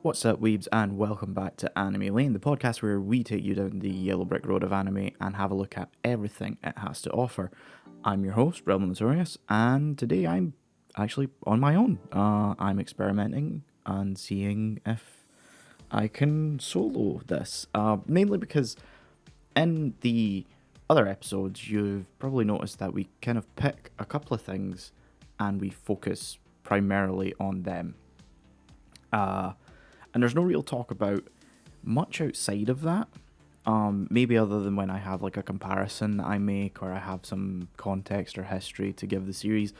What's up, weebs, and welcome back to Anime Lane, the podcast where we take you down the yellow brick road of anime and have a look at everything it has to offer. I'm your host, Notorious, and today I'm actually on my own. I'm experimenting and seeing if I can solo this, mainly because in the other episodes, you've probably noticed that we kind of pick a couple of things and we focus primarily on them. And there's no real talk about much outside of that. Maybe other than when I have like a comparison that I make, or I have some context or history to give the series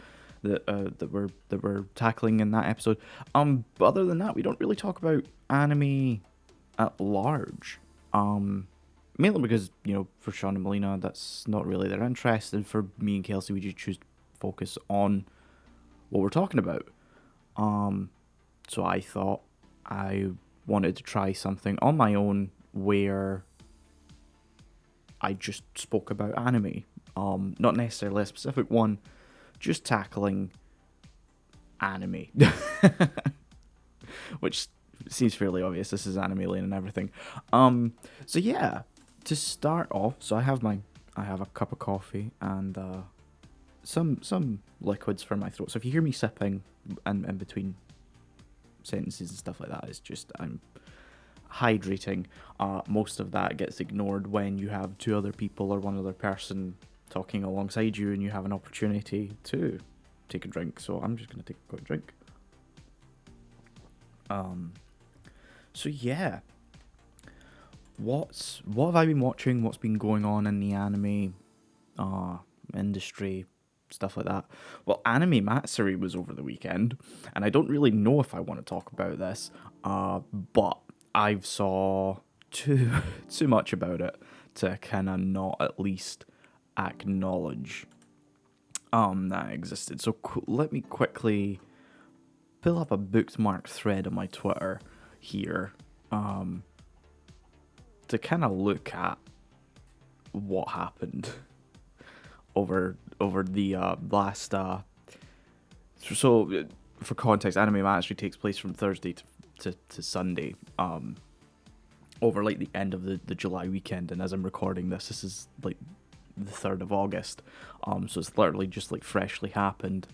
that we're tackling in that episode. But other than that, we don't really talk about anime at large. Mainly because, for Shaun and Melina, that's not really their interest, and for me and Kelsey, we just choose to focus on what we're talking about. So I thought I wanted to try something on my own where I just spoke about anime. Not necessarily a specific one, just tackling anime. Which seems fairly obvious. This is Anime Lane and everything. So yeah, to start off, so I have a cup of coffee and some liquids for my throat. So if you hear me sipping in between sentences and stuff like that, it's just I'm hydrating. Most of that gets ignored when you have two other people or one other person talking alongside you and you have an opportunity to take a drink. So I'm just going to take a quick drink. So yeah, what have I been watching? What's been going on in the anime industry? Stuff like that. Well, Anime Matsuri was over the weekend, and I don't really know if I want to talk about this, but I've saw too much about it to kind of not at least acknowledge that it existed. So let me quickly pull up a bookmark thread on my Twitter here to kind of look at what happened over the last so for context, Anime actually takes place from Thursday to Sunday, over like the end of the July weekend, and as I'm recording this is like the 3rd of August, so it's literally just like freshly happened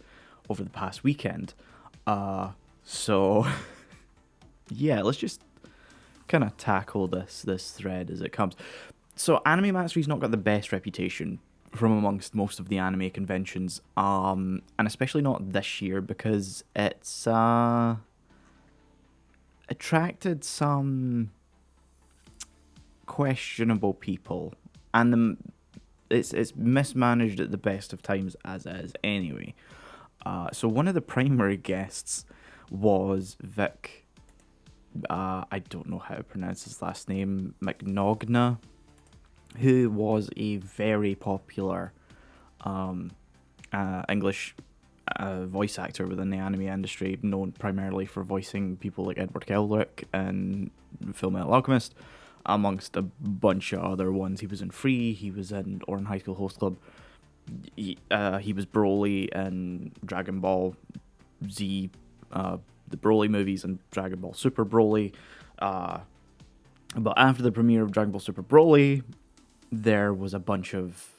over the past weekend. So yeah, let's just kind of tackle this thread as it comes. So Anime Matsury's not got the best reputation from amongst most of the anime conventions, and especially not this year because it's attracted some questionable people, and it's mismanaged at the best of times as is anyway. So one of the primary guests was Vic. I don't know how to pronounce his last name, McNogna, who was a very popular English voice actor within the anime industry, known primarily for voicing people like Edward Kelrick in Fullmetal Alchemist, amongst a bunch of other ones. He was in Free, he was in Oran High School Host Club, he was Broly in Dragon Ball Z, the Broly movies, and Dragon Ball Super Broly. But after the premiere of Dragon Ball Super Broly, there was a bunch of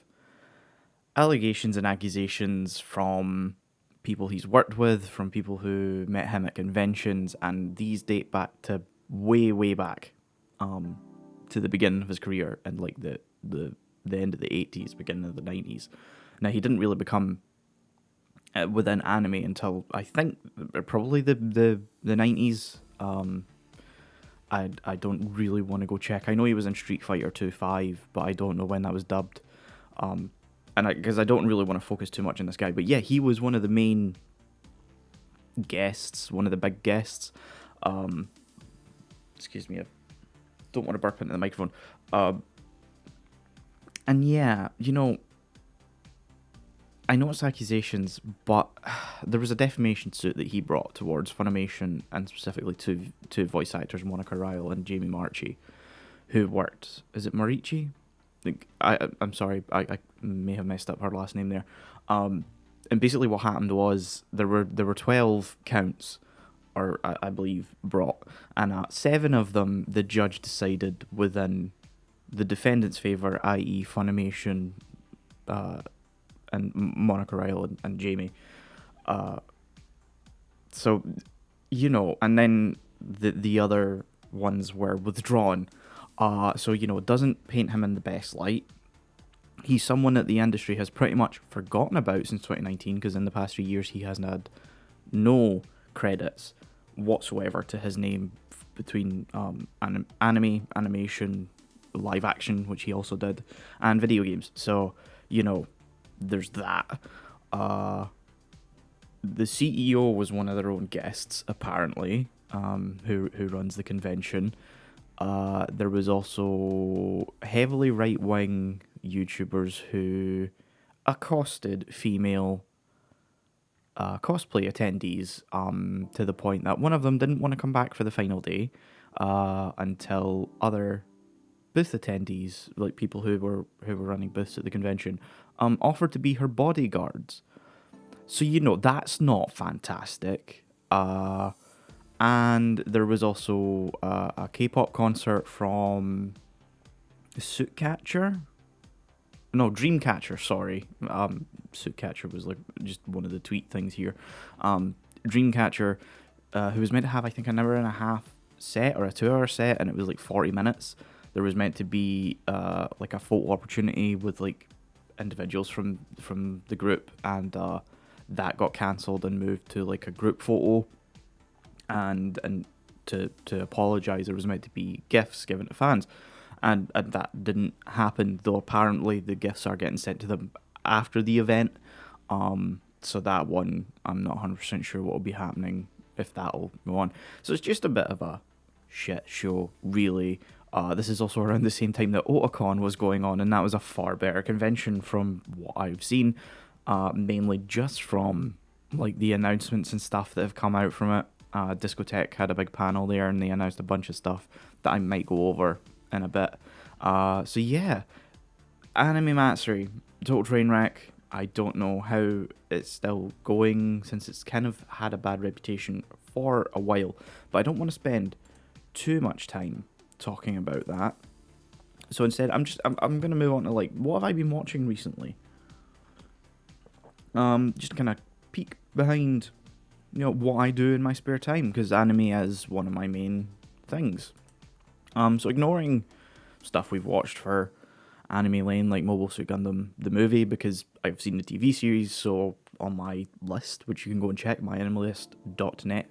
allegations and accusations from people he's worked with, from people who met him at conventions, and these date back to way back, to the beginning of his career, and like the end of the 80s, beginning of the 90s. Now, he didn't really become within anime until I think probably the 90s. I don't really want to go check. I know he was in Street Fighter 2 5, but I don't know when that was dubbed. And because I don't really want to focus too much on this guy. But yeah, he was one of the main guests, one of the big guests. Excuse me, I don't want to burp into the microphone. And yeah, I know it's accusations, but there was a defamation suit that he brought towards Funimation, and specifically two voice actors, Monica Ryle and Jamie Marchi, who worked. Is it Marichi? I'm sorry, I may have messed up her last name there. And basically, what happened was there were 12 counts or I believe brought, and 7 of them the judge decided within the defendant's favour, i.e. Funimation, and Monica Ryle and Jamie. So, and then the other ones were withdrawn. So, it doesn't paint him in the best light. He's someone that the industry has pretty much forgotten about since 2019, because in the past 3 years he hasn't had no credits whatsoever to his name between animation, live action, which he also did, and video games. So, there's that. The CEO was one of their own guests, apparently, who runs the convention. There was also heavily right-wing YouTubers who accosted female cosplay attendees, to the point that one of them didn't want to come back for the final day, until other booth attendees, like people who were running booths at the convention, offered to be her bodyguards. So, that's not fantastic. And there was also a K-pop concert from Suitcatcher. No, Dreamcatcher, sorry. Suitcatcher was like just one of the tweet things here. Dreamcatcher, who was meant to have, I think, an hour and a half set or a 2-hour set, and it was like 40 minutes. There was meant to be like a photo opportunity with like individuals from the group, and that got cancelled and moved to like a group photo. And to apologise, there was meant to be gifts given to fans, and that didn't happen, though apparently the gifts are getting sent to them after the event. So that one, I'm not 100% sure what will be happening, if that'll go on. So it's just a bit of a shit show, really. This is also around the same time that Otaku was going on, and that was a far better convention from what I've seen, mainly just from like the announcements and stuff that have come out from it. Discotheque had a big panel there, and they announced a bunch of stuff that I might go over in a bit. So yeah, Anime Matsuri, total train wreck. I don't know how it's still going, since it's kind of had a bad reputation for a while, but I don't want to spend too much time talking about that. So instead, I'm going to move on to like, what have I been watching recently? Just kind of peek behind what I do in my spare time, because anime is one of my main things. So ignoring stuff we've watched for Anime Lane, like Mobile Suit Gundam the movie, because I've seen the TV series. So on my list, which you can go and check, myanimelist.net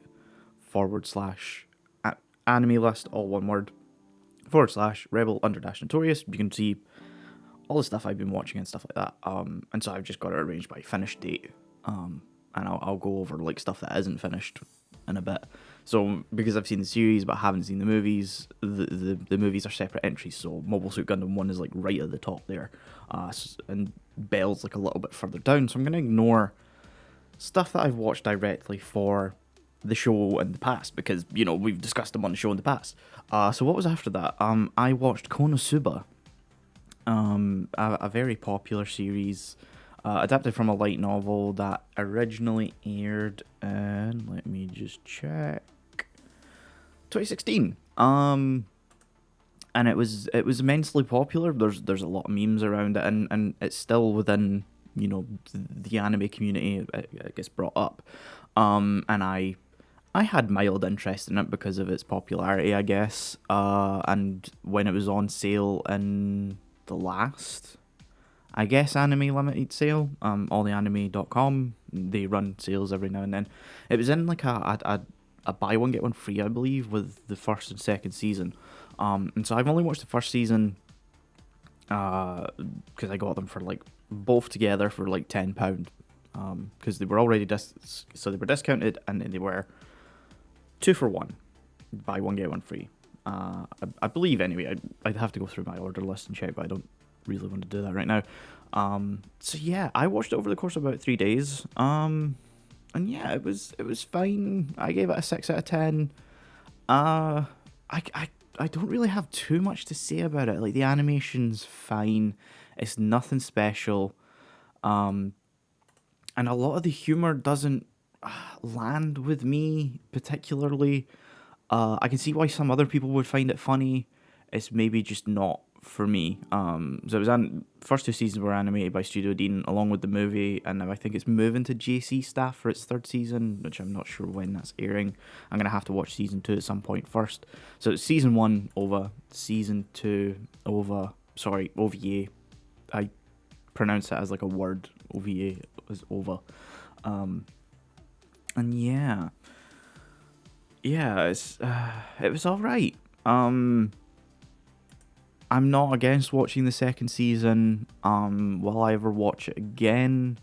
/ anime list, all one word, / rebel _ notorious, you can see all the stuff I've been watching and stuff like that. And so I've just got it arranged by finish date. And I'll go over like stuff that isn't finished in a bit. So because I've seen the series but haven't seen the movies, the movies are separate entries. So Mobile Suit Gundam 1 is like right at the top there, and Bell's like a little bit further down. So I'm gonna ignore stuff that I've watched directly for the show in the past, because we've discussed them on the show in the past. So what was after that? I watched Konosuba, a very popular series. Adapted from a light novel that originally aired in, let me just check, 2016. And it was immensely popular. There's a lot of memes around it, and it's still within the anime community. It gets brought up. And I had mild interest in it because of its popularity, I guess. And when it was on sale in the last, I guess, Anime Limited sale, alltheanime.com, they run sales every now and then. It was in like a buy one get one free, I believe, with the first and second season. And so I've only watched the first season, because I got them for like both together for like £10, because they were already so they were discounted, and then they were 2 for 1, buy one get one free. I believe anyway. I'd have to go through my order list and check, but I don't really want to do that right now. So yeah, I watched it over the course of about 3 days. And yeah, it was fine. I gave it a 6 out of 10. I don't really have too much to say about it. Like, the animation's fine. It's nothing special. And a lot of the humor doesn't land with me particularly. I can see why some other people would find it funny. It's maybe just not for me. So it was first two seasons were animated by Studio Dean along with the movie, and now I think it's moving to JC staff for its third season, which I'm not sure when that's airing. I'm gonna have to watch season 2 at some point first. So it's season 1 over, season 2 over. Sorry, OVA. I pronounce it as like a word. OVA is over. And yeah, it was all right. I'm not against watching the second season. Will I ever watch it again?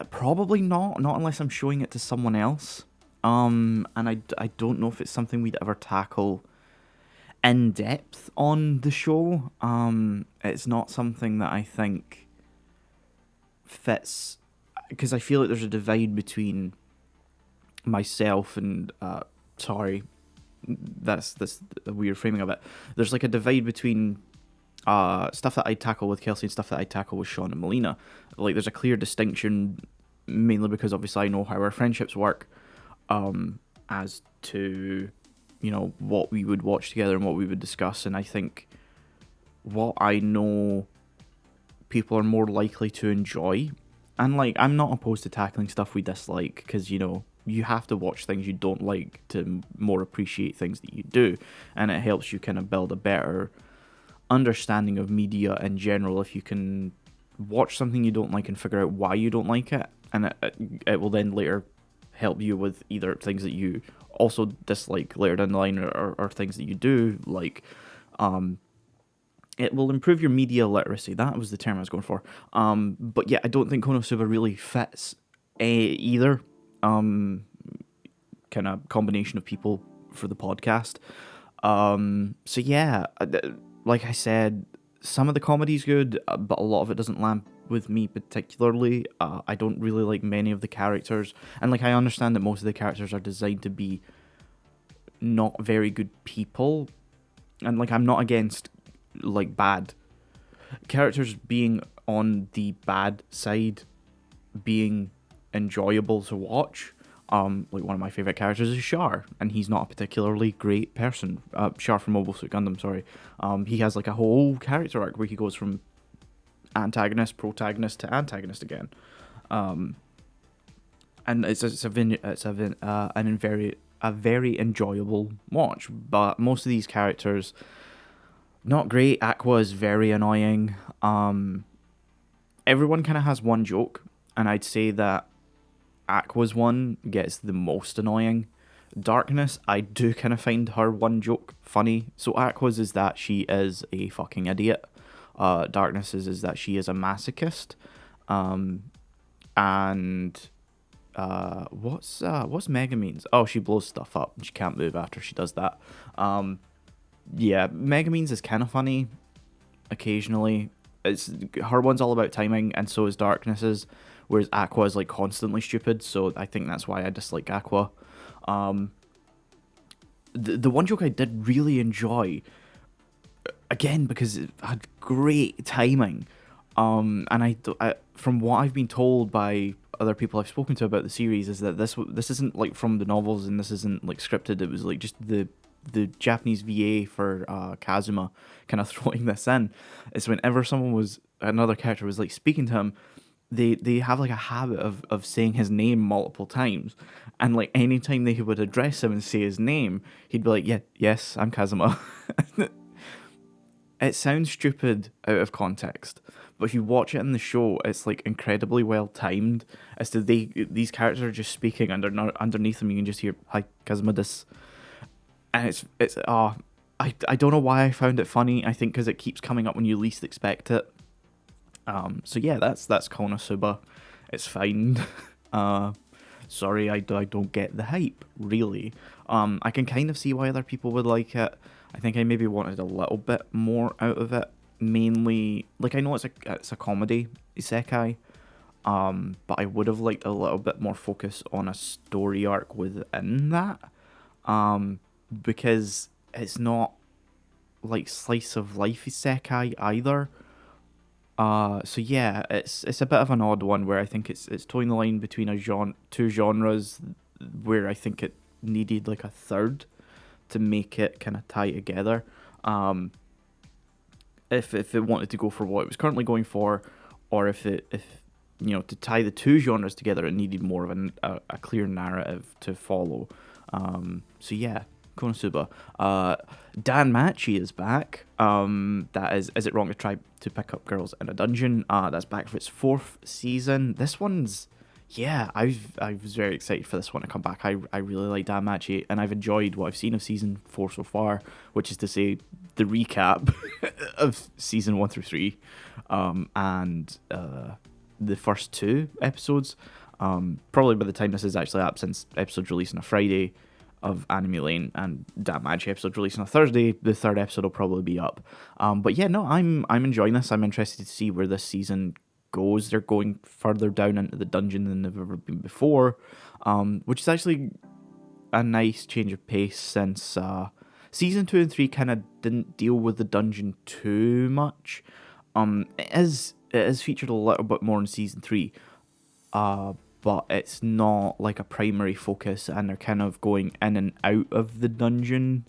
Probably not. Not unless I'm showing it to someone else. And I don't know if it's something we'd ever tackle in depth on the show. It's not something that I think fits, because I feel like there's a divide between myself and sorry, that's a weird framing of it. There's like a divide between stuff that I tackle with Kelsey and stuff that I tackle with Shaun and Melina. Like there's a clear distinction, mainly because obviously I know how our friendships work, as to, you know, what we would watch together and what we would discuss. And I think what I know people are more likely to enjoy, and like I'm not opposed to tackling stuff we dislike, because, you know, you have to watch things you don't like to more appreciate things that you do, and it helps you kind of build a better understanding of media in general if you can watch something you don't like and figure out why you don't like it, and it will then later help you with either things that you also dislike later down the line, or things that you do like. It will improve your media literacy. That was the term I was going for. But yeah, I don't think Konosuba really fits either kind of combination of people for the podcast. So yeah, like I said, some of the comedy's good, but a lot of it doesn't land with me particularly. I don't really like many of the characters, and like I understand that most of the characters are designed to be not very good people, and like I'm not against like bad characters being on the bad side being enjoyable to watch. Like one of my favorite characters is Char, and he's not a particularly great person. Char from Mobile Suit Gundam, sorry. He has like a whole character arc where he goes from antagonist, protagonist to antagonist again. And it's a very enjoyable watch. But most of these characters, not great. Aqua is very annoying. Everyone kind of has one joke, and I'd say that Aqua's one gets the most annoying. Darkness, I do kind of find her one joke funny. So Aqua's is that she is a fucking idiot. Darkness is that she is a masochist. And what's Megumin's? Oh, she blows stuff up and she can't move after she does that. Yeah, Megumin's is kind of funny occasionally. It's her one's all about timing, and so is Darkness's, whereas Aqua is like constantly stupid. So I think that's why I dislike Aqua. The one joke I did really enjoy, again because it had great timing, and I from what I've been told by other people I've spoken to about the series, is that this isn't like from the novels, and this isn't like scripted. It was like just the Japanese VA for Kazuma kind of throwing this in. Is whenever another character was like speaking to him, they have like a habit of saying his name multiple times, and like anytime they would address him and say his name, he'd be like, yeah, yes, I'm Kazuma. It sounds stupid out of context, but if you watch it in the show, it's like incredibly well timed. As to these characters are just speaking underneath them, you can just hear "Hi, Kazuma this," and I don't know why I found it funny. I think because it keeps coming up when you least expect it. So yeah, that's Konosuba. It's fine. Sorry, I don't get the hype, really. I can kind of see why other people would like it. I think I maybe wanted a little bit more out of it. Mainly, like I know it's a comedy isekai, but I would have liked a little bit more focus on a story arc within that. Because it's not like slice of life isekai either. So yeah, it's a bit of an odd one where I think it's towing the line between two genres where I think it needed like a third to make it kind of tie together. Um, if it wanted to go for what it was currently going for, or if to tie the two genres together, it needed more of a clear narrative to follow. So yeah, Konosuba. Dan Machi is back. That is it wrong to try to pick up girls in a dungeon? That's back for its fourth season. This one's yeah, I was very excited for this one to come back. I really like Dan Machi, and I've enjoyed what I've seen of season 4 so far, which is to say the recap of season 1 through 3, and the first two episodes. Probably by the time this is actually up, since episodes released on a Friday of Anime Lane and Dan Machi episode released on a Thursday, the third episode will probably be up. But yeah, no, I'm enjoying this. I'm interested to see where this season goes. They're going further down into the dungeon than they've ever been before, which is actually a nice change of pace since season 2 and 3 kind of didn't deal with the dungeon too much. It is featured a little bit more in season 3, but it's not like a primary focus, and they're kind of going in and out of the dungeon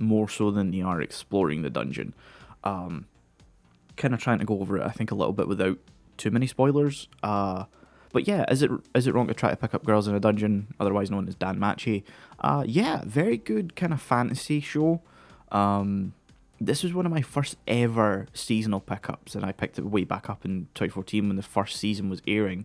more so than they are exploring the dungeon. Kind of trying to go over it, I think, a little bit without too many spoilers. But yeah, is it wrong to try to pick up girls in a dungeon, otherwise known as Dan Machi? Yeah, very good kind of fantasy show. This was one of my first ever seasonal pickups, and I picked it way back up in 2014 when the first season was airing,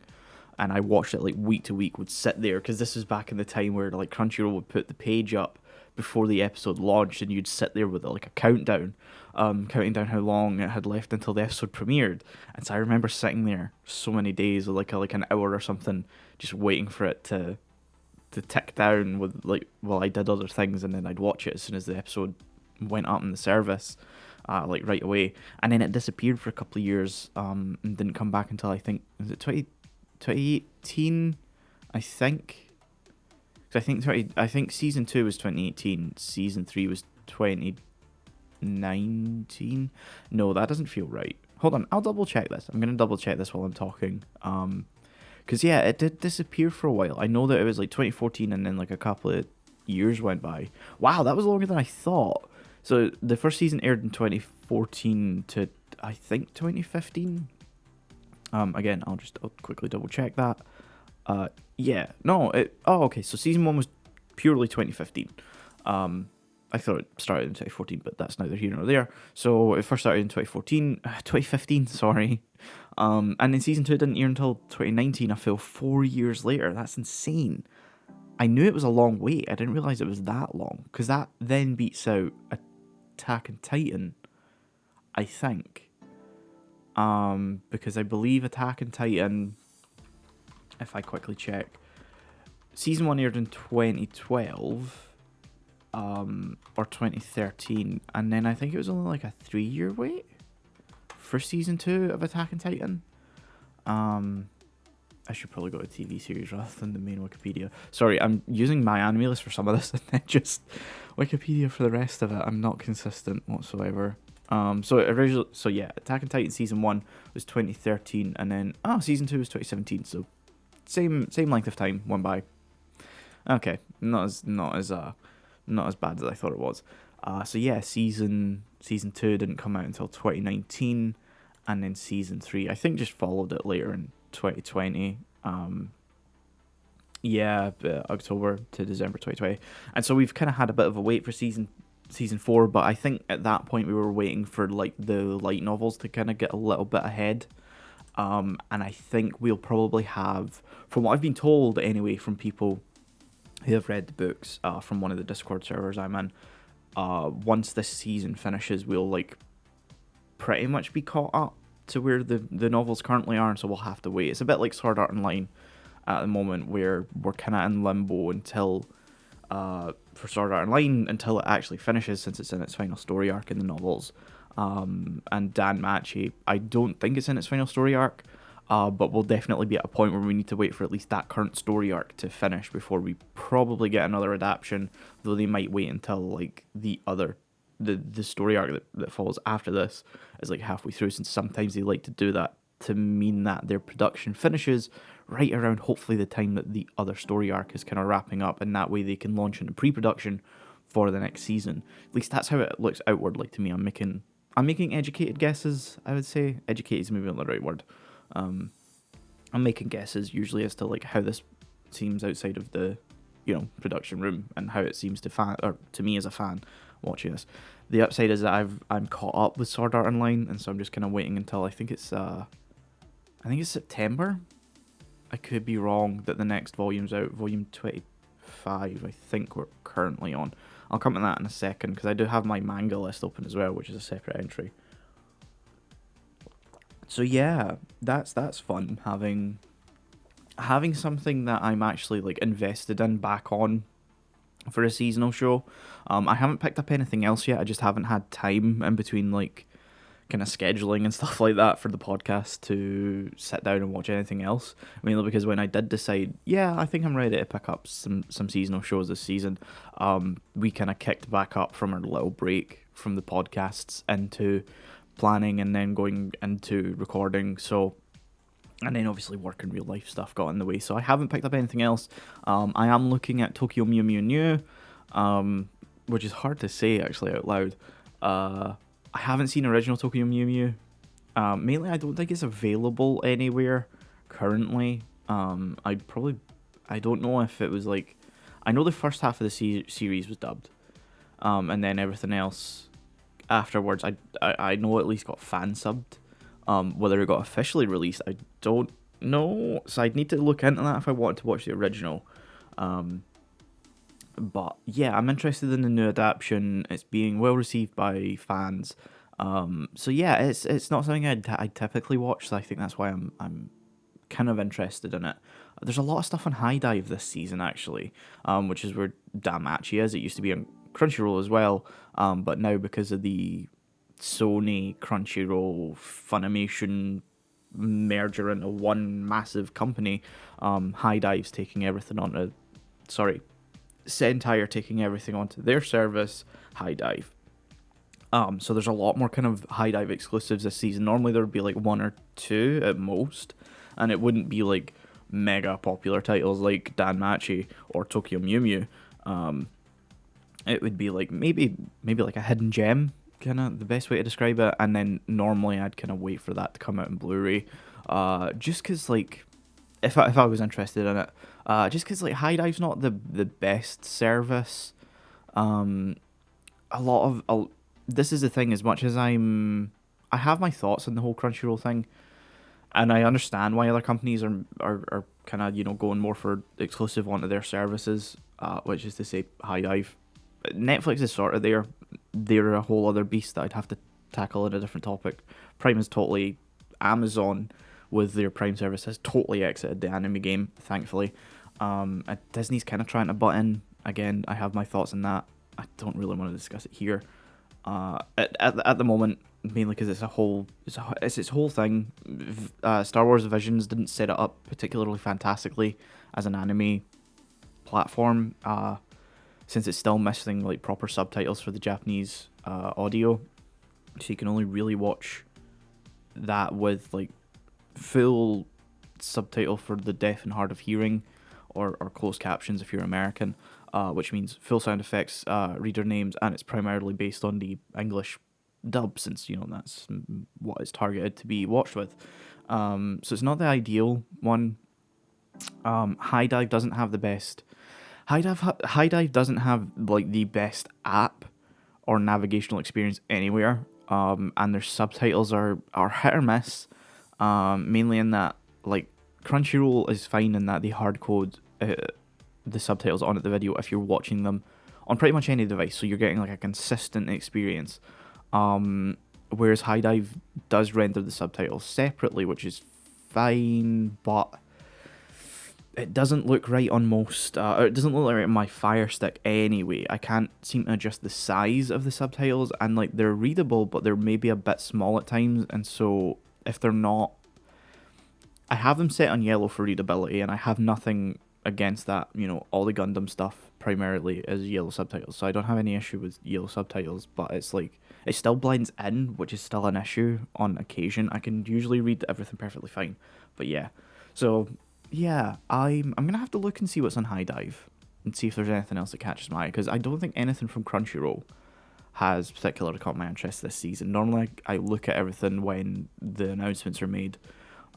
and I watched it like week to week, would sit there, because this was back in the time where like Crunchyroll would put the page up before the episode launched, and you'd sit there with like a countdown, counting down how long it had left until the episode premiered. And so I remember sitting there so many days with like an hour or something, just waiting for it to tick down with like while I did other things, and then I'd watch it as soon as the episode went up in the service, like right away. And then it disappeared for a couple of years, and didn't come back until I think, was it 2018? I think. I think season 2 was 2018, season 3 was 2019. No, that doesn't feel right. Hold on, I'll double check this. I'm going to double check this while I'm talking. Because yeah, it did disappear for a while. I know that it was like 2014, and then like a couple of years went by. Wow, that was longer than I thought. So the first season aired in 2014 to, I think, 2015. Again, I'll quickly double check that. Yeah, no, okay, so season 1 was purely 2015. I thought it started in 2014, but that's neither here nor there. So it first started in 2015, sorry. And then season 2 didn't air until 2019, I feel 4 years later. That's insane. I knew it was a long wait. I didn't realize it was that long, because that then beats out Attack on Titan, I think. Because I believe Attack on Titan, if I quickly check, season 1 aired in 2012, or 2013, and then I think it was only like a 3-year wait for season 2 of Attack on Titan. I should probably go to TV series rather than the main Wikipedia. Sorry, I'm using my anime list for some of this and then just Wikipedia for the rest of it. I'm not consistent whatsoever. So yeah, Attack on Titan season 1 was 2013, and then season 2 was 2017. So same length of time went by. Okay, not as bad as I thought it was. So yeah, season 2 didn't come out until 2019, and then season 3 I think just followed it later in 2020. October to December 2020, and so we've kind of had a bit of a wait for season 4. But I think at that point we were waiting for like the light novels to kind of get a little bit ahead. And I think we'll probably have, from what I've been told anyway, from people who have read the books, from one of the Discord servers I'm in, once this season finishes, we'll like pretty much be caught up to where the novels currently are, and so we'll have to wait. It's a bit like Sword Art Online at the moment, where we're kind of in limbo until for Sword Art Online until it actually finishes, since it's in its final story arc in the novels. And Dan Machi, I don't think it's in its final story arc, but we'll definitely be at a point where we need to wait for at least that current story arc to finish before we probably get another adaptation, though they might wait until like the other the story arc that follows after this is like halfway through, since sometimes they like to do that to mean that their production finishes right around hopefully the time that the other story arc is kind of wrapping up, and that way they can launch into pre-production for the next season. At least that's how it looks outwardly to me. I'm making educated guesses, I would say. Educated is maybe not the right word. I'm making guesses usually as to like how this seems outside of the, production room, and how it seems to me as a fan watching this. The upside is that I'm caught up with Sword Art Online, and so I'm just kind of waiting until I think it's September. I could be wrong that the next volume's out. Volume 25, I think we're currently on. I'll come to that in a second, because I do have my manga list open as well, which is a separate entry. So yeah, that's fun, having something that I'm actually like invested in back on for a seasonal show. I haven't picked up anything else yet. I just haven't had time in between like kind of scheduling and stuff like that for the podcast to sit down and watch anything else. Mainly because when I did decide, yeah, I think I'm ready to pick up some seasonal shows this season, we kind of kicked back up from our little break from the podcasts into planning and then going into recording. So, and then obviously work and real life stuff got in the way. So I haven't picked up anything else. I am looking at Tokyo Mew Mew New, which is hard to say actually out loud. I haven't seen original Tokyo Mew Mew. Mainly, I don't think it's available anywhere currently. I don't know if it was like, I know the first half of the series was dubbed, and then everything else afterwards, I know at least got fan subbed. Whether it got officially released, I don't know. So I'd need to look into that if I wanted to watch the original. But yeah, I'm interested in the new adaptation. It's being well received by fans. So yeah, it's not something I'd typically watch. So I think that's why I'm kind of interested in it. There's a lot of stuff on High Dive this season actually, which is where Danmachi is. It used to be on Crunchyroll as well, but now because of the Sony Crunchyroll Funimation merger into one massive company, High Dive's taking everything onto, Sentai are taking everything onto their service, High Dive. So there's a lot more kind of High Dive exclusives this season. Normally there would be like one or two at most, and it wouldn't be like mega popular titles like Danmachi or Tokyo Mew Mew. It would be like maybe like a hidden gem, kind of the best way to describe it. And then normally I'd kind of wait for that to come out in Blu-ray, just because like if I was interested in it, just because like High Dive's not the best service. This is the thing. As much as I have my thoughts on the whole Crunchyroll thing, and I understand why other companies are kind of going more for exclusive onto their services, which is to say High Dive. Netflix is sort of there. They're a whole other beast that I'd have to tackle in a different topic. Prime is totally Amazon with their Prime service has totally exited the anime game, thankfully. Disney's kind of trying to butt in. Again, I have my thoughts on that. I don't really want to discuss it here. At the moment, mainly because it's its whole thing. Star Wars Visions didn't set it up particularly fantastically as an anime platform, since it's still missing like proper subtitles for the Japanese audio, so you can only really watch that with like full subtitle for the deaf and hard of hearing, or closed captions if you're American, which means full sound effects, reader names, and it's primarily based on the English dub, since that's what it's targeted to be watched with. So it's not the ideal one. High Dive doesn't have the best. High Dive doesn't have like the best app or navigational experience anywhere. And their subtitles are hit or miss. Mainly in that like Crunchyroll is fine in that they hard code the subtitles onto the video if you're watching them on pretty much any device, so you're getting like a consistent experience. Whereas High Dive does render the subtitles separately, which is fine, but it doesn't look right on most, or it doesn't look right on my Fire Stick anyway. I can't seem to adjust the size of the subtitles, and like they're readable, but they're maybe a bit small at times, and so if they're not, I have them set on yellow for readability, and I have nothing against that, all the Gundam stuff primarily is yellow subtitles, so I don't have any issue with yellow subtitles, but it's like, it still blends in, which is still an issue on occasion. I can usually read everything perfectly fine, but yeah. So, yeah, I'm gonna have to look and see what's on High Dive, and see if there's anything else that catches my eye, because I don't think anything from Crunchyroll has particularly caught my interest this season. Normally, I look at everything when the announcements are made,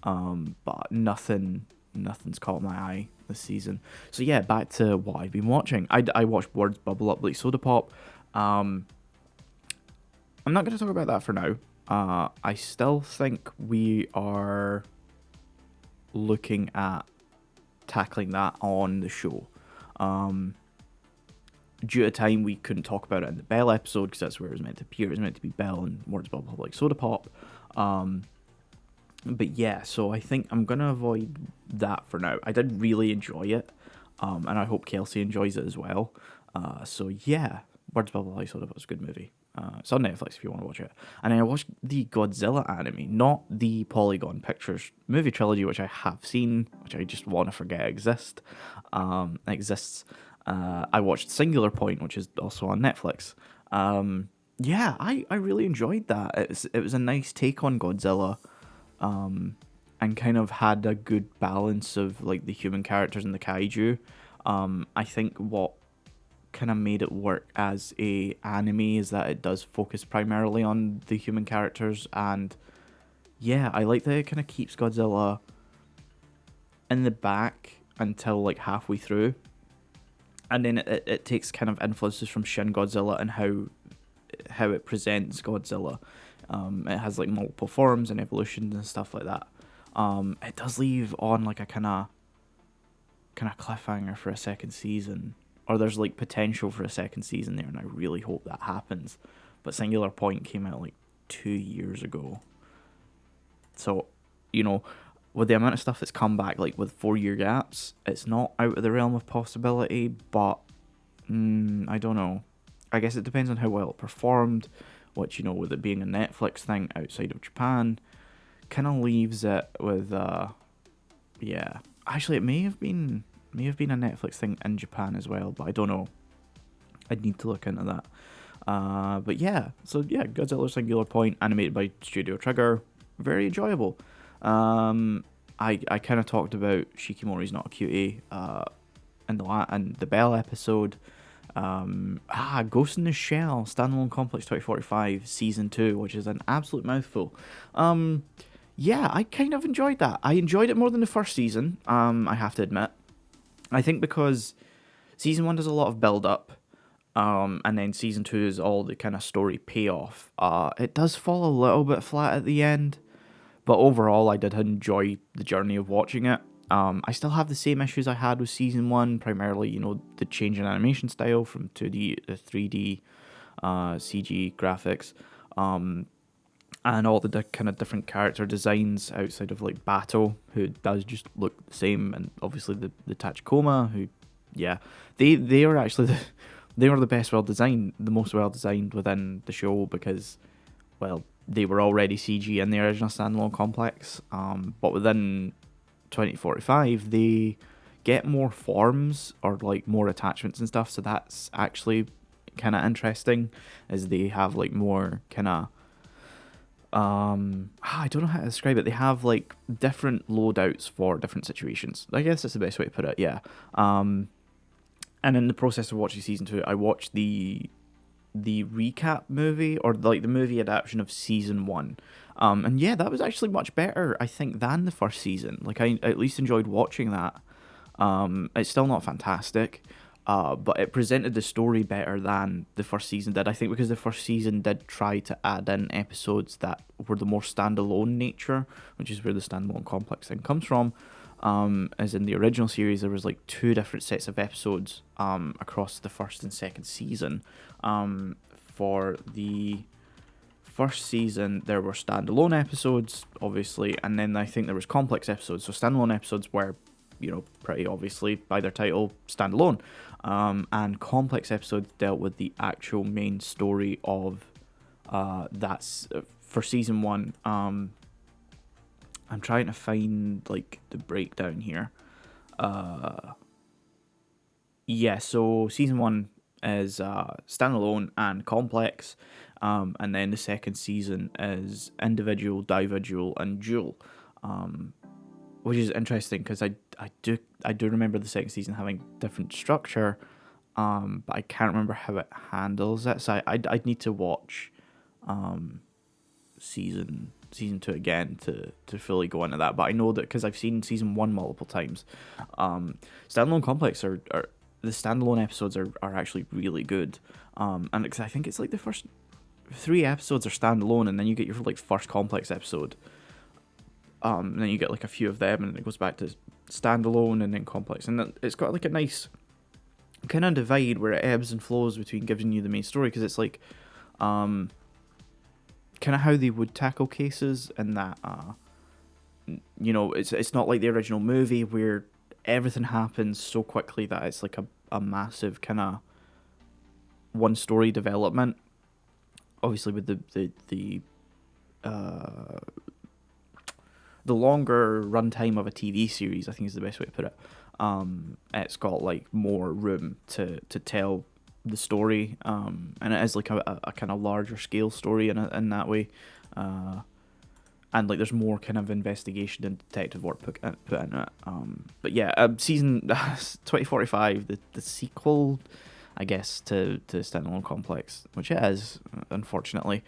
but nothing's caught my eye this season. So yeah, back to what I've been watching. I watched Words Bubble Up like Soda Pop. I'm not going to talk about that for now. I still think we are looking at tackling that on the show. Due to time, we couldn't talk about it in the Bell episode because that's where it was meant to appear. It was meant to be Bell and Words Bubble Up like Soda Pop. But yeah, so I think I'm going to avoid that for now. I did really enjoy it, and I hope Kelsey enjoys it as well. So yeah, Words Bubble Like Soda was a good movie. It's on Netflix if you want to watch it. And I watched the Godzilla anime, not the Polygon Pictures movie trilogy, which I have seen, which I just want to forget exists. I watched Singular Point, which is also on Netflix. Yeah, I really enjoyed that. It was a nice take on Godzilla. And kind of had a good balance of like the human characters and the kaiju. I think what kind of made it work as a anime is that it does focus primarily on the human characters, and yeah, I like that it kind of keeps Godzilla in the back until like halfway through, and then it takes kind of influences from Shin Godzilla and how it presents Godzilla. It has like multiple forms and evolutions and stuff like that. It does leave on like a kind of cliffhanger for a second season, or there's like potential for a second season there, and I really hope that happens. But Singular Point came out like 2 years ago, so with the amount of stuff that's come back, like with 4-year gaps, it's not out of the realm of possibility. But I don't know. I guess it depends on how well it performed, which, with it being a Netflix thing outside of Japan, kind of leaves it with, yeah. Actually, it may have been a Netflix thing in Japan as well, but I don't know. I'd need to look into that. But yeah, so yeah, Godzilla Singular Point, animated by Studio Trigger, very enjoyable. I kind of talked about Shikimori's Not a Cutie, in the Bell episode. Ghost in the Shell, Standalone Complex 2045, Season 2, which is an absolute mouthful. Yeah, I kind of enjoyed that. I enjoyed it more than the first season, I have to admit. I think because Season 1 does a lot of build-up, and then Season 2 is all the kind of story payoff. It does fall a little bit flat at the end, but overall I did enjoy the journey of watching it. I still have the same issues I had with Season 1, primarily, the change in animation style from 2D to 3D, CG graphics, and all the kind of different character designs outside of, like, Bato, who does just look the same, and obviously the Tachikoma, who, yeah, they are actually they were the most well-designed within the show, because, well, they were already CG in the original Standalone Complex, but within 2045 they get more forms, or like more attachments and stuff, so that's actually kind of interesting, as they have like more kind of I don't know how to describe it. They have like different loadouts for different situations, I guess that's the best way to put it. Yeah. And in the process of watching Season 2, I watched the recap movie, or like the movie adaptation of Season 1. And yeah, that was actually much better, I think, than the first season. Like, I at least enjoyed watching that. It's still not fantastic, but it presented the story better than the first season did. I think because the first season did try to add in episodes that were the more standalone nature, which is where the Standalone Complex thing comes from. As in the original series, there was like 2 different sets of episodes across the first and second season. For the first season, there were standalone episodes, obviously, and then I think there was complex episodes. So standalone episodes were, pretty obviously by their title, standalone, and complex episodes dealt with the actual main story of that's for Season 1. I'm trying to find like the breakdown here. Yeah, so season 1 is standalone and complex, and then the second season is individual, individual, and dual, um, which is interesting because I do remember the second season having different structure, but I can't remember how it handles it. So I'd need to watch um, season 2 again to fully go into that. But I know that because I've seen season 1 multiple times. Standalone complex are the standalone episodes are actually really good. And I think it's like the first 3 episodes are standalone, and then you get your like first complex episode. And then you get like a few of them, and it goes back to standalone and then complex, and it's got like a nice kind of divide where it ebbs and flows between giving you the main story, because it's like kind of how they would tackle cases, and that it's not like the original movie where everything happens so quickly that it's like a massive kind of one story development. Obviously, with the longer runtime of a TV series, I think is the best way to put it. It's got like more room to tell the story, and it is like a kind of larger scale story in that way, and like there's more kind of investigation and detective work put into it. But yeah, season 2045, the sequel, I guess, to Standalone Complex, which it is, unfortunately.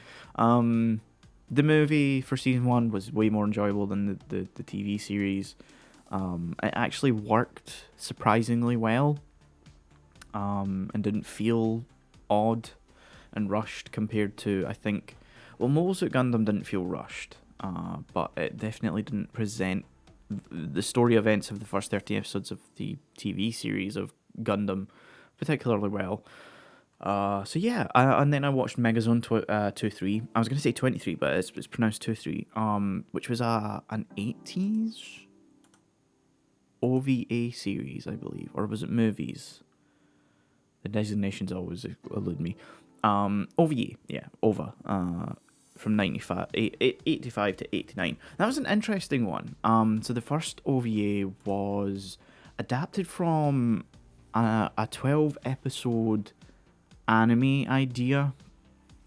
The movie for season 1 was way more enjoyable than the TV series. It actually worked surprisingly well, and didn't feel odd and rushed compared to, I think, well, Mobile Suit Gundam didn't feel rushed, but it definitely didn't present the story events of the first 30 episodes of the TV series of Gundam particularly well. So yeah, and then I watched Megazone 2-3. I was gonna say 23, but it's pronounced 2-3. Which was an 80s OVA series, I believe, or was it movies? The designations always elude me. OVA, yeah, OVA. From 85 to 89. That was an interesting one. So the first OVA was adapted from a 12 episode anime idea.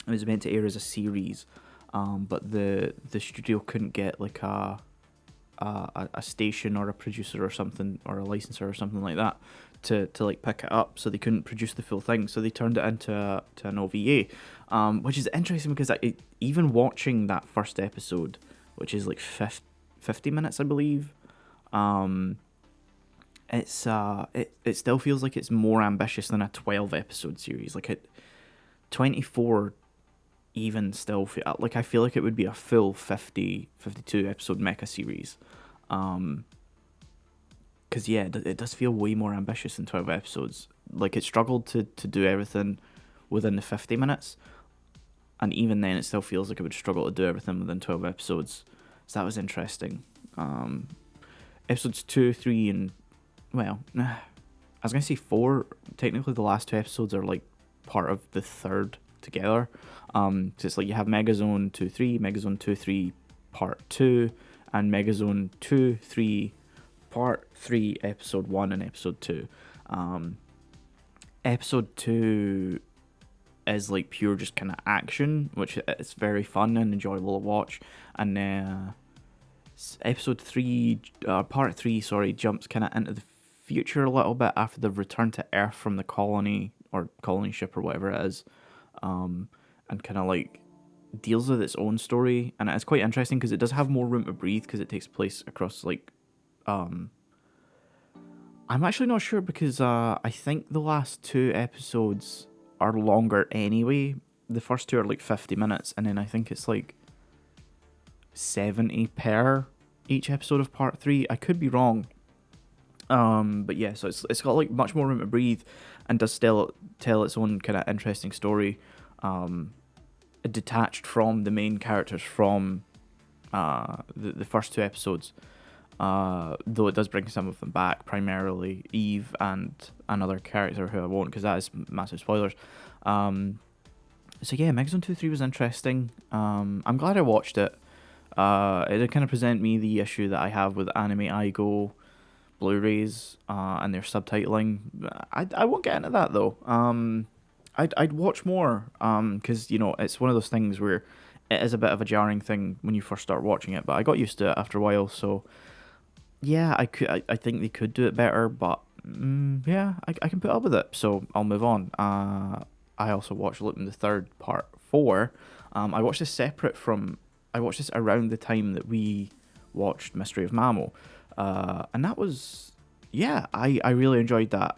It was meant to air as a series, but the studio couldn't get like a station or a producer or something, or a licensor or something like that to like pick it up, so they couldn't produce the full thing, so they turned it into an OVA, which is interesting because even watching that first episode, which is like 50 minutes I believe, it's it still feels like it's more ambitious than a 12 episode series. Like 24 even still like I feel like it would be a full 52 episode mecha series, because yeah, it does feel way more ambitious than 12 episodes. Like it struggled to do everything within the 50 minutes, and even then it still feels like it would struggle to do everything within 12 episodes. So that was interesting. Episodes 2, 3, and well, I was gonna say 4. Technically, the last 2 episodes are like part of the third together. So it's like you have Megazone 2-3, Megazone 2-3 Part 2, and Megazone 2-3 Part 3, Episode 1 and Episode 2. Episode 2 is like pure just kind of action, which is very fun and enjoyable to watch. And Episode 3, Part 3, sorry, jumps kind of into the future a little bit after the return to Earth from the colony or colony ship or whatever it is, and kind of like deals with its own story. And it's quite interesting because it does have more room to breathe because it takes place across like I'm actually not sure because I think the last 2 episodes are longer anyway. The first 2 are like 50 minutes, and then I think it's like 70 per each episode of Part 3. I could be wrong. But yeah, so it's got like much more room to breathe, and does still tell its own kind of interesting story, detached from the main characters from the first 2 episodes. Though it does bring some of them back, primarily Eve and another character who I won't, because that is massive spoilers. So yeah, Megazone 2-3 was interesting. I'm glad I watched it. It did kind of present me the issue that I have with anime Aigo Blu-rays and their subtitling. I won't get into that though. I'd watch more because it's one of those things where it is a bit of a jarring thing when you first start watching it, but I got used to it after a while. So yeah, I think they could do it better, but yeah, I can put up with it. So I'll move on. I also watched Lupin the Third Part 4. I watched this separate from. I watched this around the time that we watched Mystery of Mamo, and that was yeah, I really enjoyed that.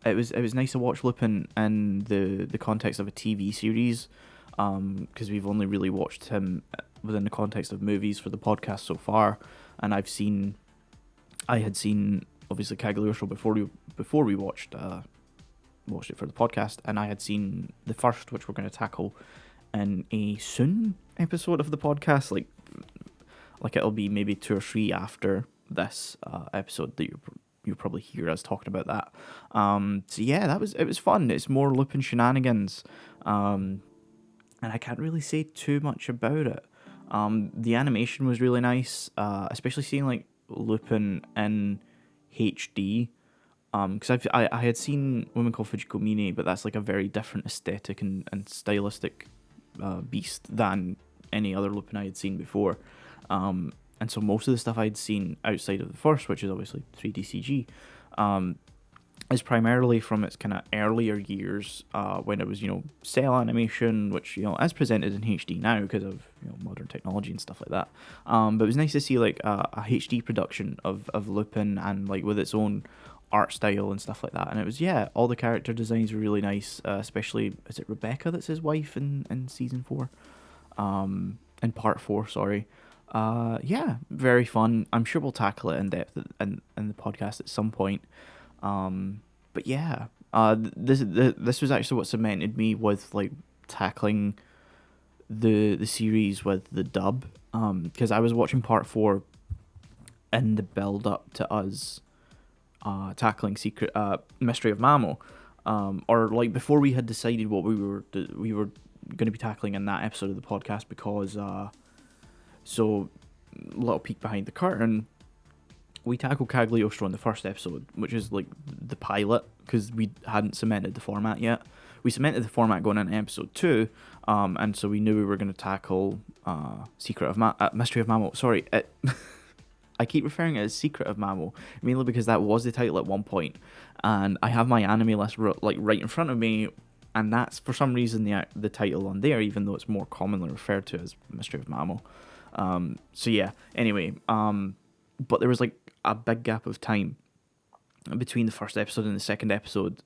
It was nice to watch Lupin in the context of a TV series, because we've only really watched him within the context of movies for the podcast so far, and I had seen obviously Cagliostro before we watched it for the podcast, and I had seen the first, which we're going to tackle in a soon episode of the podcast, like it'll be maybe 2 or 3 after this episode that you'll probably hear us talking about that. So yeah, it was fun. It's more Lupin shenanigans, and I can't really say too much about it. The animation was really nice, especially seeing like Lupin in HD. Because I had seen Woman Called Fujiko Mine, but that's like a very different aesthetic and stylistic beast than any other Lupin I had seen before. And so most of the stuff I'd seen outside of the first, which is obviously 3D CG, is primarily from its kind of earlier years, when it was, cell animation, which, is presented in HD now because of, modern technology and stuff like that. But it was nice to see like a HD production of Lupin, and like with its own art style and stuff like that. And it was, yeah, all the character designs were really nice, especially, is it Rebecca that's his wife in season 4? In part 4, sorry. Yeah, very fun. I'm sure we'll tackle it in depth in the podcast at some point. But yeah, this was actually what cemented me with like tackling the series with the dub. Because I was watching part 4 in the build up to us tackling Mystery of Mamo, or like before we had decided what we were going to be tackling in that episode of the podcast, because so little peek behind the curtain, we tackled Cagliostro in the first episode, which is like the pilot, because we hadn't cemented the format yet. We cemented the format going into episode 2, and so we knew we were going to tackle Mystery of Mamo. Sorry, I keep referring to it as Secret of Mamo, mainly because that was the title at one point, and I have my anime list right in front of me, and that's for some reason the title on there, even though it's more commonly referred to as Mystery of Mamo. So yeah, anyway, but there was like a big gap of time between the first episode and the second episode,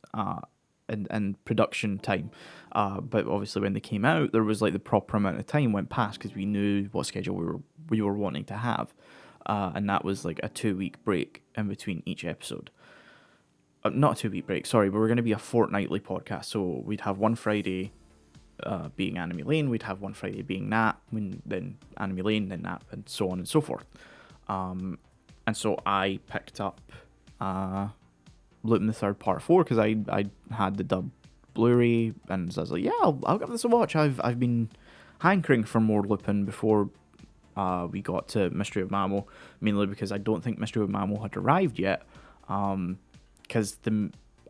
and production time, but obviously when they came out, there was like the proper amount of time went past, because we knew what schedule we were wanting to have, and that was like a 2-week break in between each episode. Not a 2-week break, sorry, but we're going to be a fortnightly podcast, so we'd have one Friday being Anime Lane, we'd have one Friday being Nat, then Anime Lane, then Nat, and so on and so forth. And so I picked up Lupin the Third Part 4, because I had the dub Blu-ray, and so I was like, yeah, I'll give this a watch. I've been hankering for more Lupin before we got to Mystery of Mamo, mainly because I don't think Mystery of Mamo had arrived yet, because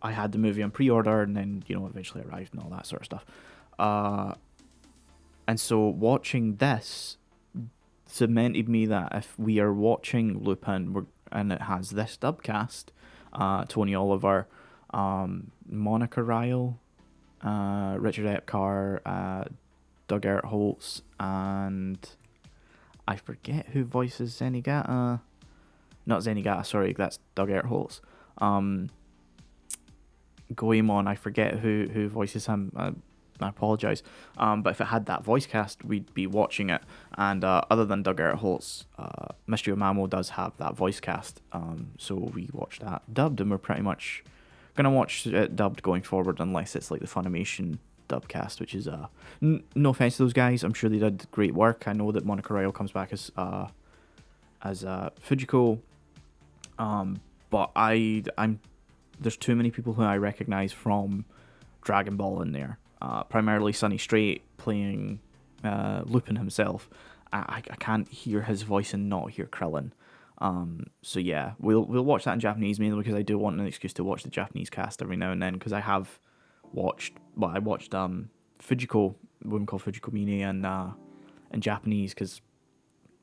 I had the movie on pre-order, and then eventually arrived and all that sort of stuff. And so watching this cemented me that if we are watching Lupin and it has this dub cast, Tony Oliver, Monica Ryle, Richard Epcar, Doug Ertholtz, and I forget who voices Zenigata. Not Zenigata, sorry, that's Doug Ertholtz. Goemon, I forget who voices him. I apologise. But if it had that voice cast, we'd be watching it. And other than Doug Ertholtz, Mystery of Mamo does have that voice cast. So we watched that dubbed, and we're pretty much going to watch it dubbed going forward, unless it's like the Funimation dub cast, which is no offense to those guys, I'm sure they did great work. I know that Monica Ryle comes back as Fujiko, but I'm there's too many people who I recognize from Dragon Ball in there, primarily Sonny Strait playing Lupin himself. I can't hear his voice and not hear Krillin. So yeah, we'll watch that in Japanese mainly because I do want an excuse to watch the Japanese cast every now and then, because I have I watched Fujiko, a woman called Fujiko Mine, and in Japanese, because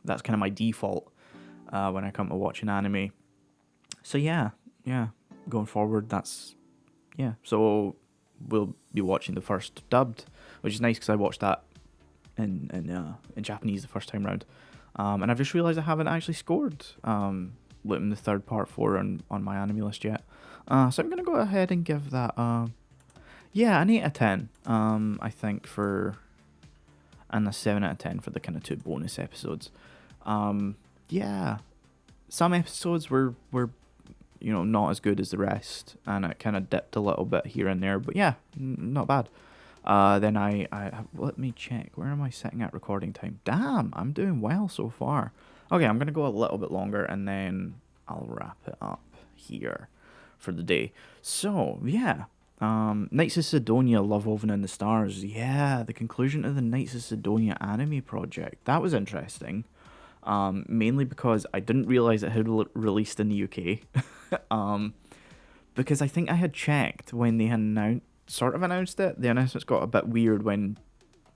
that's kind of my default when I come to watch an anime. So yeah, going forward, that's yeah. So we'll be watching the first dubbed, which is nice because I watched that in Japanese the first time round. And I've just realised I haven't actually scored in the third part 4 on my anime list yet. So I'm gonna go ahead and give that an 8 out of 10. I think for and a 7 out of 10 for the kind of 2 bonus episodes. Yeah, some episodes were not as good as the rest, and it kind of dipped a little bit here and there, but yeah, not bad. Then I let me check, where am I sitting at recording time? Damn, I'm doing well so far. Okay, I'm gonna go a little bit longer and then I'll wrap it up here for the day. So yeah, Knights of Sidonia, Love Woven in the Stars. Yeah, the conclusion of the Knights of Sidonia anime project. That was interesting. Mainly because I didn't realize it had released in the UK. Because I think I had checked when they had announced it. The announcements got a bit weird when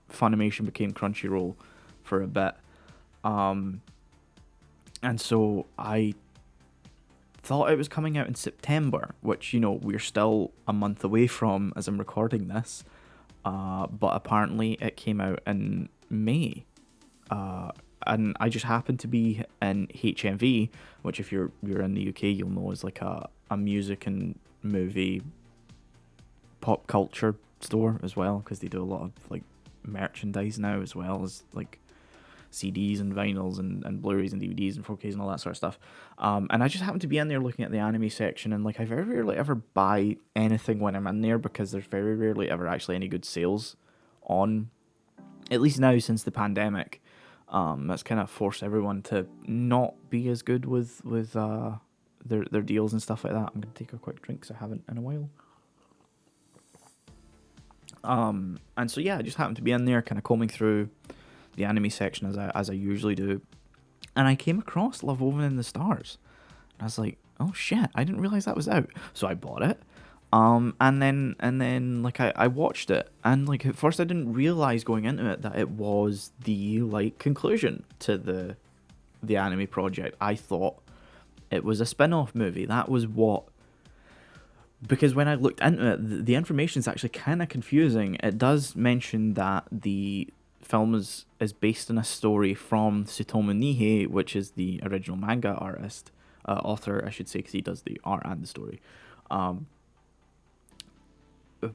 Funimation became Crunchyroll for a bit. And so I thought it was coming out in September, which, we're still a month away from as I'm recording this. But apparently it came out in May. And I just happened to be in HMV, which if you're in the UK, you'll know is like a music and movie pop culture store as well, because they do a lot of like merchandise now, as well as like CDs and vinyls and Blu-rays and DVDs and 4Ks and all that sort of stuff. And I just happened to be in there looking at the anime section, and like I very rarely ever buy anything when I'm in there, because there's very rarely ever actually any good sales on, at least now since the pandemic. That's kind of forced everyone to not be as good with their deals and stuff like that. I'm gonna take a quick drink because I haven't in a while. And so yeah, I just happened to be in there, kind of combing through the anime section as I usually do, and I came across Love Woven in the Stars. And I was like, oh shit, I didn't realize that was out, so I bought it. And then like I watched it, and like at first I didn't realize going into it that it was the like conclusion to the anime project. I thought it was a spin-off movie. That was what, because when I looked into it, the information is actually kind of confusing. It does mention that the film is based on a story from Tsutomu Nihei, which is the original manga author, I should say, because he does the art and the story.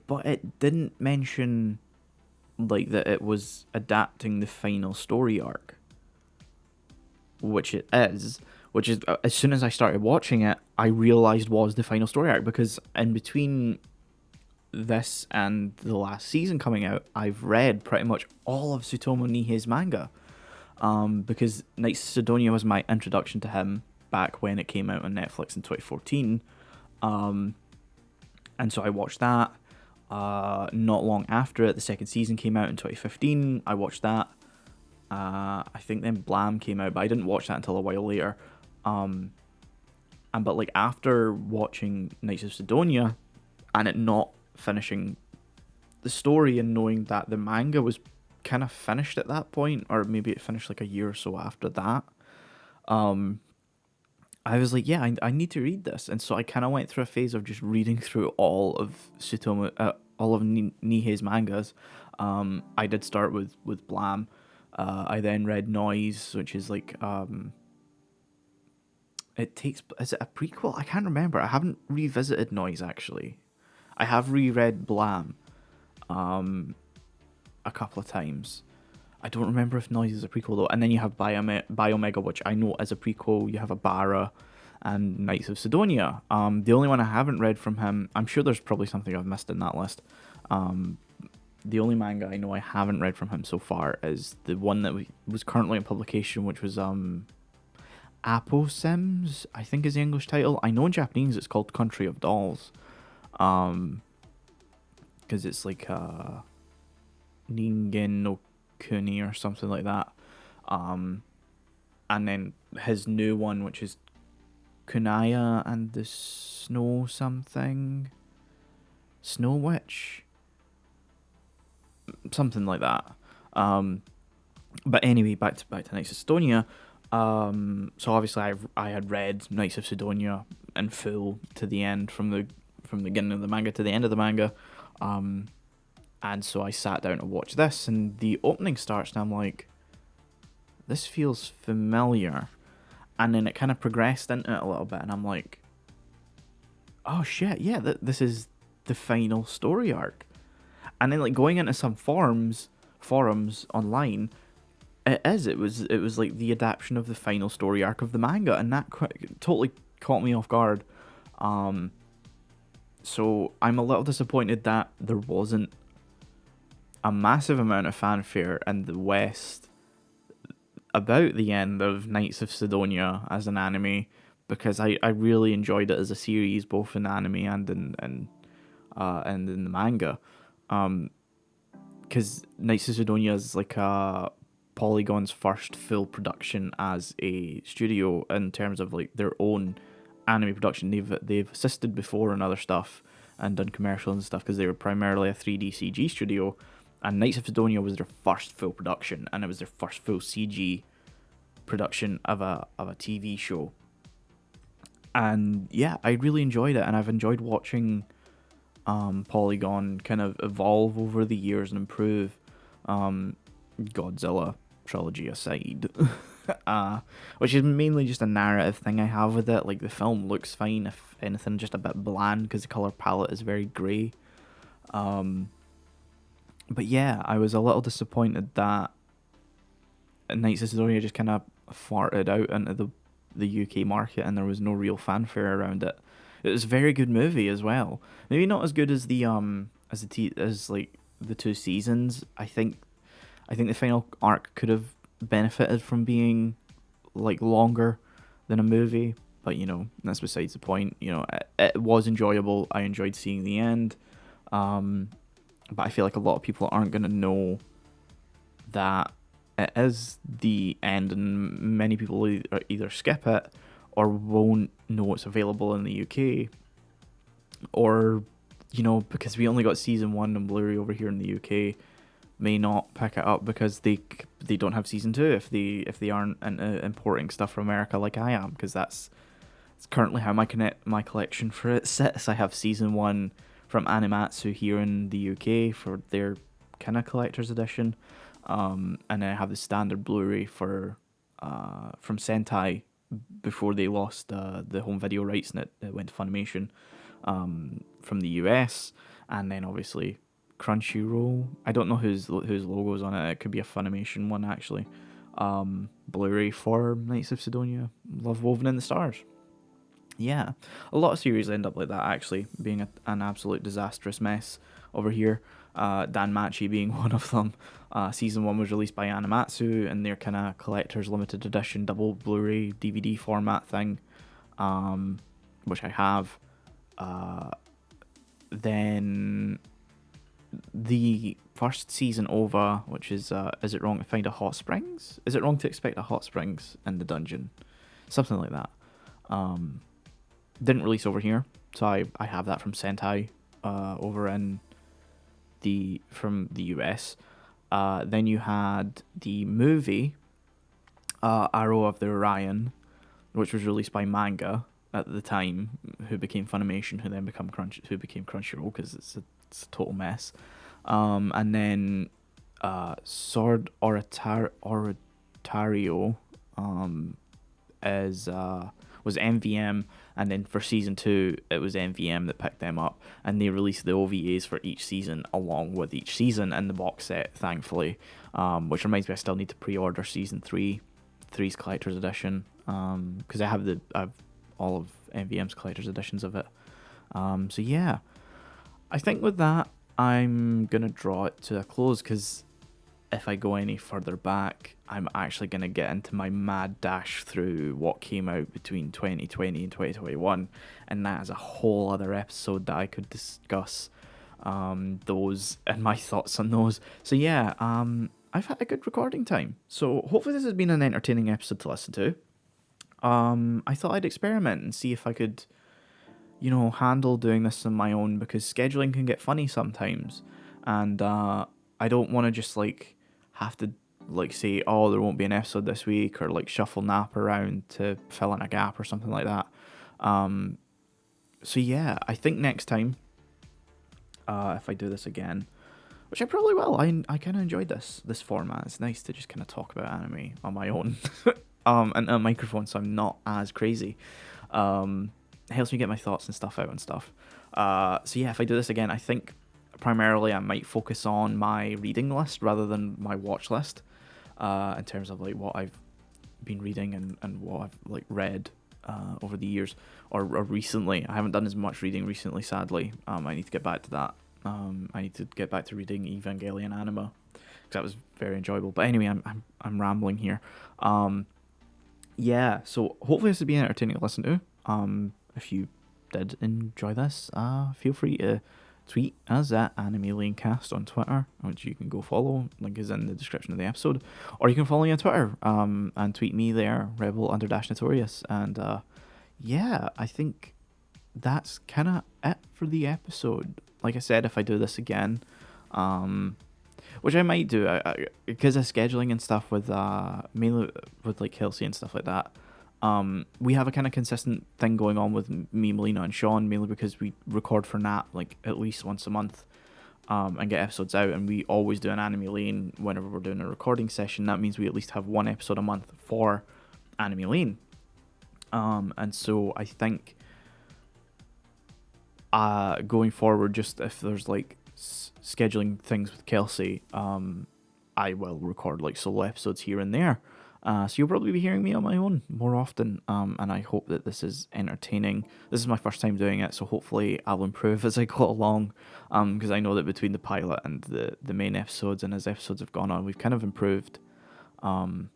But it didn't mention like that it was adapting the final story arc, which it is. Which is, as soon as I started watching it, I realized was the final story arc, because in between this and the last season coming out, I've read pretty much all of Tsutomu Nihei's manga. Because Knights of Sidonia was my introduction to him back when it came out on Netflix in 2014. And so I watched that. Not long after it, the second season came out in 2015. I watched that. I think then Blam came out, but I didn't watch that until a while later. But like after watching Knights of Sidonia and it not finishing the story, and knowing that the manga was kind of finished at that point, or maybe it finished like a year or so after that, I was like, yeah, I need to read this. And so I kind of went through a phase of just reading through all of Nihei's mangas. I did start with Blam. I then read Noise, which is like, is it a prequel? I can't remember. I haven't revisited Noise, actually. I have reread Blam a couple of times. I don't remember if Noise is a prequel though. And then you have Biomega, which I know is a prequel. You have Abara and Knights of Sidonia. The only one I haven't read from him, I'm sure there's probably something I've missed in that list. The only manga I know I haven't read from him so far is the one that was currently in publication, which was Aposims, I think is the English title. I know in Japanese it's called Country of Dolls. Because it's like Ningen no Kuni or something like that. And and then his new one, which is Kunaya and the Snow something, Snow Witch, something like that. But anyway, back to Knights of Sidonia. So obviously I had read Knights of Sidonia in full to the end, from the beginning of the manga to the end of the manga. And so I sat down to watch this, and the opening starts, and I'm like, this feels familiar. And then it kind of progressed into it a little bit, and I'm like, oh shit, yeah, this is the final story arc. And then like going into some forums online, it was like the adaptation of the final story arc of the manga, and that totally caught me off guard. So I'm a little disappointed that there wasn't a massive amount of fanfare in the West about the end of Knights of Sidonia as an anime, because I really enjoyed it as a series, both in anime and in the manga. Because Knights of Sidonia is like Polygon's first full production as a studio in terms of like their own anime production. They've assisted before in other stuff and done commercials and stuff, because they were primarily a 3D CG studio, and Knights of Sidonia was their first full production, and it was their first full CG production of a TV show. And yeah, I really enjoyed it, and I've enjoyed watching Polygon kind of evolve over the years and improve. Godzilla trilogy aside, which is mainly just a narrative thing I have with it. Like, the film looks fine, if anything, just a bit bland because the color palette is very grey. But yeah, I was a little disappointed that Knights of Sidonia just kind of farted out into the UK market, and there was no real fanfare around it. It was a very good movie as well. Maybe not as good as the as like the two seasons. I think the final arc could have benefited from being like longer than a movie, but you know, that's besides the point. You know, it was enjoyable. I enjoyed seeing the end, but I feel like a lot of people aren't gonna know that it is the end, and many people either skip it or won't know it's available in the UK, or, you know, because we only got season 1 on Blu-ray over here in the UK, may not pick it up because they don't have season 2 if they aren't importing stuff from America like I am, because it's currently how my collection for it sits. I have season 1 from Animatsu here in the UK for their kind of collector's edition, and then I have the standard Blu-ray from Sentai before they lost the home video rights, and it went to Funimation from the US, and then obviously Crunchyroll. I don't know whose logo's on it. It could be a Funimation one, actually. Blu-ray for Knights of Sidonia, Love Woven in the Stars. Yeah, a lot of series end up like that, actually, being an absolute disastrous mess over here. Danmachi being one of them. Season 1 was released by Animatsu in their kind of collector's limited edition double Blu-ray DVD format thing, which I have. Then the first season OVA, which is it wrong to find a hot springs? Is it wrong to expect a hot springs in the dungeon? Something like that. Didn't release over here, so I have that from Sentai over from the US. Then you had the movie Arrow of the Orion, which was released by Manga at the time, who became Funimation, who then became Crunchyroll, because it's a total mess. And then Sword Oratorio was MVM, and then for season 2 it was MVM that picked them up, and they released the OVAs for each season along with each season in the box set, thankfully. Which reminds me, I still need to pre-order season 3's collector's edition, because I have all of MVM's collector's editions of it. So yeah, I think with that I'm gonna draw it to a close, because if I go any further back, I'm actually going to get into my mad dash through what came out between 2020 and 2021, and that is a whole other episode that I could discuss those and my thoughts on those. So yeah, I've had a good recording time. So hopefully this has been an entertaining episode to listen to. I thought I'd experiment and see if I could, handle doing this on my own, because scheduling can get funny sometimes. And I don't want to just have to say, oh, there won't be an episode this week, or shuffle nap around to fill in a gap or something like that. So yeah, I think next time, if I do this again, which I probably will, I kind of enjoyed this format. It's nice to just kind of talk about anime on my own, and a microphone, so I'm not as crazy. It helps me get my thoughts and stuff out and stuff. So yeah, if I do this again, I think primarily I might focus on my reading list rather than my watch list, in terms of what I've been reading and what I've read over the years, or recently. I haven't done as much reading recently, sadly. I need to get back to that. I need to get back to reading Evangelion anime, because that was very enjoyable. But anyway, I'm rambling here. Yeah, so hopefully this will be entertaining to listen to. If you did enjoy this, feel free to tweet us at AnimeLaneCast on Twitter, which you can go follow. Link is in the description of the episode. Or you can follow me on Twitter, and tweet me there, Rebel_Notorious. And yeah, I think that's kind of it for the episode. Like I said, if I do this again, which I might do, because of scheduling and stuff with mainly with Kelsey and stuff like that. We have a kind of consistent thing going on with me, Melina, and Shaun, mainly because we record for Nat at least once a month, and get episodes out, and we always do an Anime Lane whenever we're doing a recording session. That means we at least have one episode a month for Anime Lane. And so I think going forward, just if there's scheduling things with Kelsey, I will record solo episodes here and there. So you'll probably be hearing me on my own more often, and I hope that this is entertaining. This is my first time doing it, so hopefully I'll improve as I go along, because I know that between the pilot and the main episodes, and as episodes have gone on, we've kind of improved our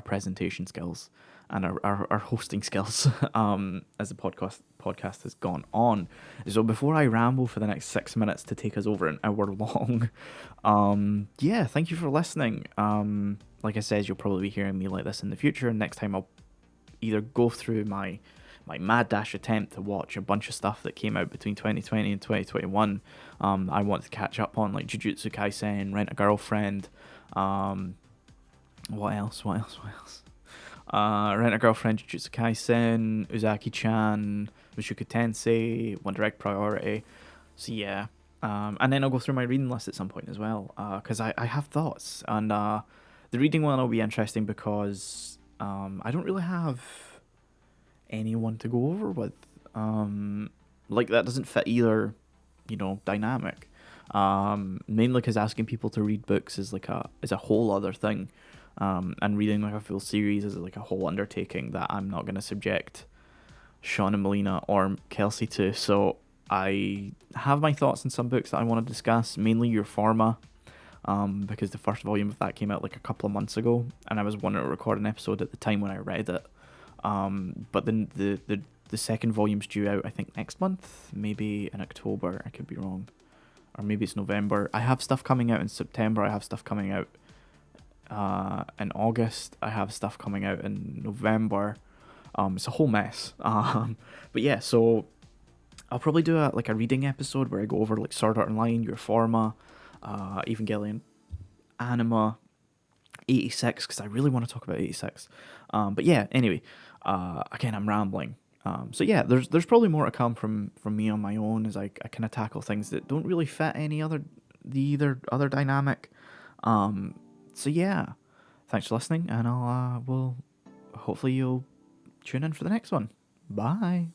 presentation skills and our hosting skills as the podcast has gone on. So before I ramble for the next 6 minutes to take us over an hour long, yeah, thank you for listening. Like I said, you'll probably be hearing me like this in the future, and next time I'll either go through my mad dash attempt to watch a bunch of stuff that came out between 2020 and 2021. I want to catch up on, Jujutsu Kaisen, Rent a Girlfriend, what else? Rent a Girlfriend, Jujutsu Kaisen, Uzaki-chan, Mushoku Tensei, One Direct Priority. So yeah, and then I'll go through my reading list at some point as well, because I have thoughts, and the reading one will be interesting because I don't really have anyone to go over with. That doesn't fit either, dynamic. Mainly because asking people to read books is a whole other thing. And reading a full series is a whole undertaking that I'm not going to subject Shaun and Melina or Kelsey to. So I have my thoughts on some books that I want to discuss, mainly Your Pharma, because the first volume of that came out a couple of months ago, and I was wanting to record an episode at the time when I read it. But then the second volume's due out, I think, next month, maybe in October. I could be wrong, or maybe it's November. I have stuff coming out in September. I have stuff coming out in August. I have stuff coming out in November. It's a whole mess. But yeah, so I'll probably do a reading episode where I go over Sword Art Online, Your Forma, Evangelion, Anima, 86, because I really want to talk about 86. But yeah, anyway, again, I'm rambling. So yeah, there's probably more to come from me on my own as I kind of tackle things that don't really fit the other dynamic. So yeah, thanks for listening, and hopefully you'll tune in for the next one. Bye.